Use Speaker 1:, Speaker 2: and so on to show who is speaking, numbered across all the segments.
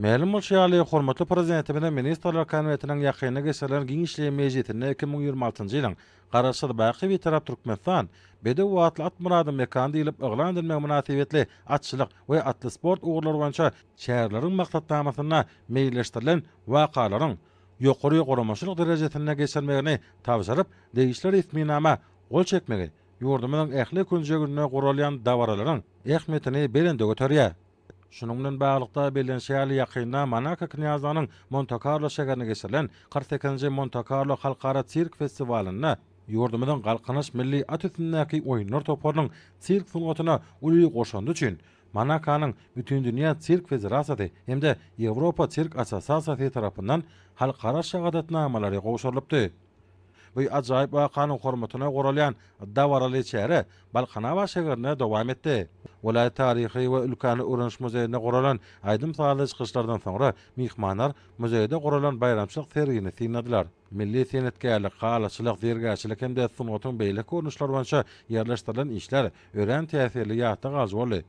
Speaker 1: Ma'lum bolşaly hormatly prezidentimiň Ministrler Kabinetiniň ýakyny geçirilen giňişli mejlisinde 2026-njy ýylyň garaşyda baky bir tarap Türkmenistan bede wagtly at murady mekan diýilip eglan edilmek münasibetli atçylyk we atly sport ugrulary boýunça şäherleriň maksatnamasyna meýilleşdirilen wakalaryň ýokary goramaçylyk derejesine geçirmegini tabşyryp degişler isminama gol çekmegi ýurdumyň ähli künjegine guralýan dawaralaryň ähmetini belende göterýär. Şunun bilen baglykda belen şäherli ýakynda Manaka Knyazanyň Monte Carlo şäherine geçirilen 48-nji Monte Carlo Halkara Sirk Festiwalyna ýurdumyň galkanyş milli at üstündäki oýunlar toparynyň sirk sunugatyna uly goşandy üçin Manakanyň bütün dünýä sirk federasiýasy hemde Ýewropa Sirk Assosiasiýasy tarapyndan halkara şahadatnamalary gowşurylypdy. Bu ajaýyp wakanyň hormatyna goralýan dawaraly şäheri Balkanawa şäherine dowam etdi. Olay tarihi we ülkany öwrenş muzeýine goralan aýdym sagaly çykyşlardan soňra mihmanlar muzeýde goralan bayramçylyk sergini synladylar. Milli senetkarlyk, galaçylyk, dergäçilik hemde sunugatyň beýle görnüşleri boýunça ýerleşdirilen işler ören täsirli ýatda galy boldy.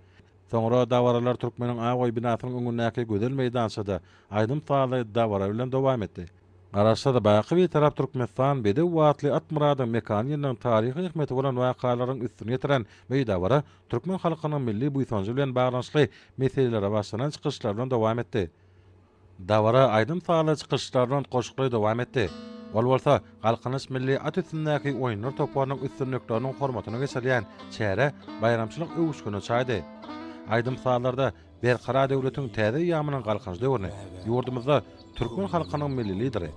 Speaker 1: Soňra dawaralar Türkmeniň Agoý binasynyň öňündäki gödel meýdançyda aýdym sagaly dawara bilen dowam etdi. Garaşda baky bir tarap Türkmenistan bede wagtly at murady mekan ýeriniň taryhy ähmeti bolan wakalaryň üstüne ýetiren meýdawara Türkmen halkynyň milli buýsanjy bilen baglanşykly meselelere başlanan çykyşlar bilen dowam etdi. Dawara aýdym sagaly çykyşlar bilen goşukly dowam etdi. Ol bolsa galkanyş milli at üstündäki oýunlar toparynyň üstünlikleriniň hormatyna geçirilýän çäre bayramçylyk öwüşgüni çaýdy. Aýdym sagalarda berkara döwletiň täze ýamynyň galkanyş döwrüne ýurdumyzda Türkmen halkynyň milli lideri,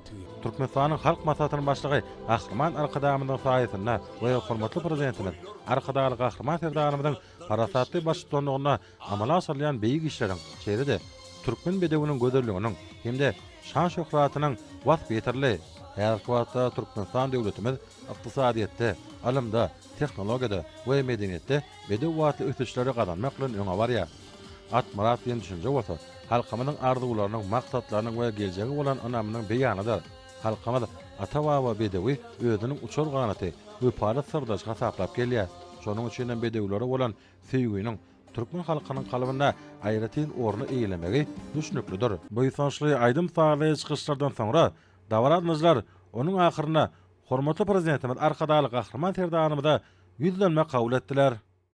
Speaker 1: Türkmenistanyň halk maslahatynyň başlygy Gahrman Arkadamynyň saýasyna we hormatly prezidentimiz Arkadaly Gahrman Serdaramyň parasatly başçylygyna amala asyrlayan beýik işleriň şeýrede Türkmen bedewiniň göderliginiň hemde şan şöhratynyň wagt beterli her wagtda Türkmenistan döwletimiz ykdysadyatda, alymda, tehnologiýada we medeniýetde bedew wagtly ötüşleri gazanmak bilen öňe barýar. At murat diýen düşünje bolsa, halkymyň arzuwlarynyň, maksatlarynyň we geljegi bolan önäminiň beýanydyr. Halkymyz ata we bedewi özüniň uçur ganaty we para sırdaş hasaplap gelýär. Şonuň üçin bedewlere bolan süýgüniň Türkmen halkynyň kalbynda aýratyn orny eýlemegi düşünüklidir. Bu ýysançly aýdym sagaly çykyşlardan soňra dawaranjylar onuň ahyryna hormatly prezidentimiz Arkadaly Gahrman Serdaramyda ýüzlenme kabul etdiler.